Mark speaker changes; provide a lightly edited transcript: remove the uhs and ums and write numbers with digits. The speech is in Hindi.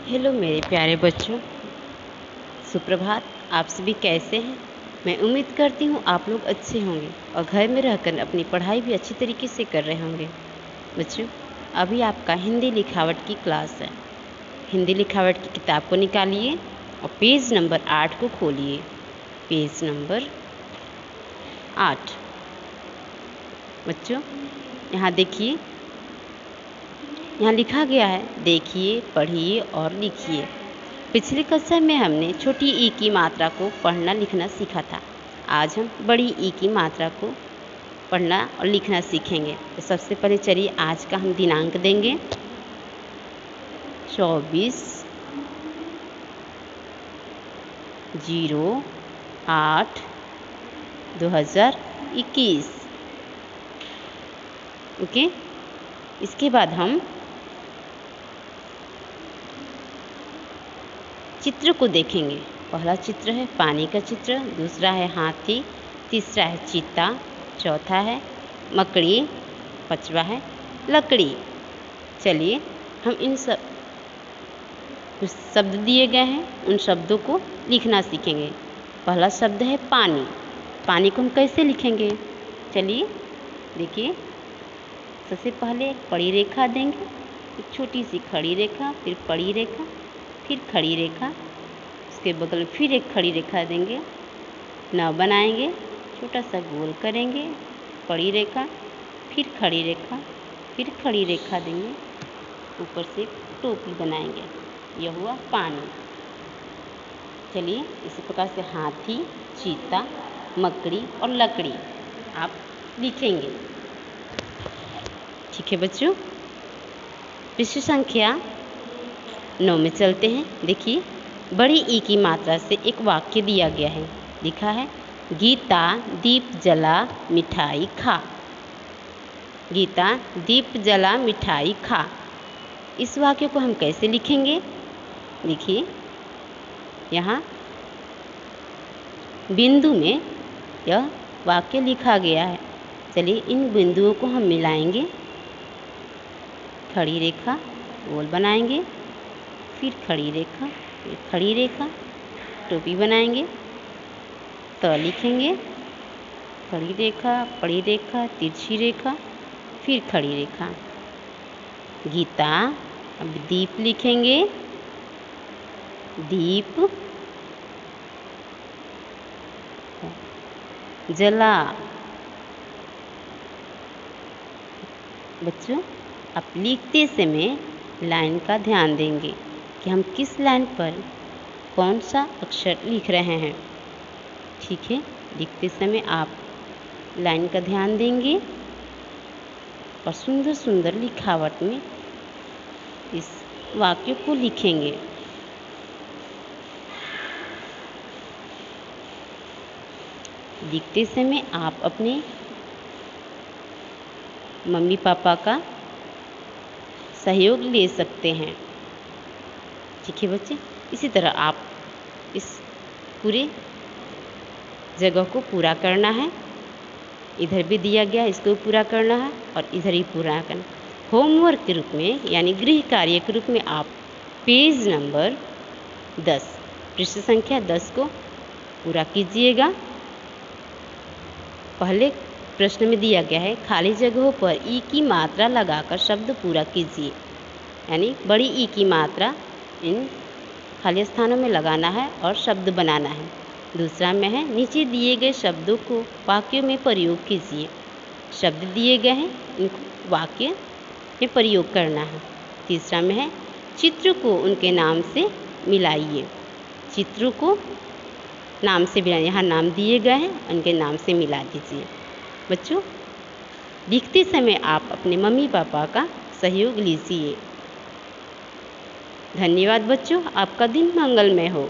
Speaker 1: हेलो मेरे प्यारे बच्चों, सुप्रभात। आप सभी कैसे हैं? मैं उम्मीद करती हूँ आप लोग अच्छे होंगे और घर में रहकर अपनी पढ़ाई भी अच्छी तरीके से कर रहे होंगे। बच्चों, अभी आपका हिंदी लिखावट की क्लास है। हिंदी लिखावट की किताब को निकालिए और पेज नंबर 8 को खोलिए। Page number 8। बच्चों, यहाँ देखिए, यहाँ लिखा गया है, देखिए, पढ़िए और लिखिए। पिछली कक्षा में हमने छोटी ई की मात्रा को पढ़ना लिखना सीखा था। आज हम बड़ी ई की मात्रा को पढ़ना और लिखना सीखेंगे। तो सबसे पहले चलिए आज का हम दिनांक देंगे 24/08/2021। ओके, इसके बाद हम चित्र को देखेंगे। पहला चित्र है पानी का चित्र, दूसरा है हाथी, तीसरा है चीता, चौथा है मकड़ी, पांचवा है लकड़ी। चलिए हम इन सब कुछ शब्द दिए गए हैं, उन शब्दों को लिखना सीखेंगे। पहला शब्द है पानी। पानी को हम कैसे लिखेंगे? चलिए देखिए, सबसे पहले एक बड़ी रेखा देंगे, एक छोटी सी खड़ी रेखा, फिर बड़ी रेखा, फिर खड़ी रेखा, उसके बगल में फिर एक खड़ी रेखा देंगे, नाव बनाएंगे, छोटा सा गोल करेंगे, बड़ी रेखा, फिर खड़ी रेखा, फिर खड़ी रेखा देंगे, ऊपर से एक टोपी बनाएंगे। यह हुआ पानी। चलिए इसी प्रकार से हाथी, चीता, मकड़ी और लकड़ी आप लिखेंगे। ठीक है बच्चों, पृष्ठ संख्या 9 में चलते हैं। देखिए, बड़ी ई की मात्रा से एक वाक्य दिया गया है। लिखा है, गीता दीप जला मिठाई खा। गीता दीप जला मिठाई खा। इस वाक्य को हम कैसे लिखेंगे? देखिए, यहाँ बिंदु में यह वाक्य लिखा गया है। चलिए इन बिंदुओं को हम मिलाएंगे, खड़ी रेखा, गोल बनाएंगे, फिर खड़ी रेखा, फिर खड़ी रेखा, टोपी बनाएंगे, त लिखेंगे, खड़ी रेखा, बड़ी रेखा, तिरछी रेखा, फिर खड़ी रेखा। गीता, अब दीप लिखेंगे, दीप जला। बच्चों, आप लिखते समय लाइन का ध्यान देंगे कि हम किस लाइन पर कौन सा अक्षर लिख रहे हैं। ठीक है, लिखते समय आप लाइन का ध्यान देंगे और सुंदर सुंदर लिखावट में इस वाक्य को लिखेंगे। लिखते समय आप अपने मम्मी पापा का सहयोग ले सकते हैं। ठीक है बच्चे, इसी तरह आप इस पूरे जगह को पूरा करना है। इधर भी दिया गया, इसको पूरा करना है और इधर ही पूरा करना। होमवर्क के रूप में यानी गृह कार्य के रूप में आप पेज नंबर 10, पृष्ठ संख्या 10 को पूरा कीजिएगा। पहले प्रश्न में दिया गया है, खाली जगहों पर ई की मात्रा लगाकर शब्द पूरा कीजिए। यानी बड़ी ई की मात्रा इन खाली स्थानों में लगाना है और शब्द बनाना है। दूसरा में है, नीचे दिए गए शब्दों को वाक्यों में प्रयोग कीजिए। शब्द दिए गए हैं, इनको वाक्य में प्रयोग करना है। तीसरा में है, चित्र को उनके नाम से मिलाइए। चित्र को नाम से मिलाइए, यहाँ नाम दिए गए हैं, उनके नाम से मिला दीजिए। बच्चों, लिखते समय आप अपने मम्मी पापा का सहयोग लीजिए। धन्यवाद बच्चों, आपका दिन मंगलमय हो।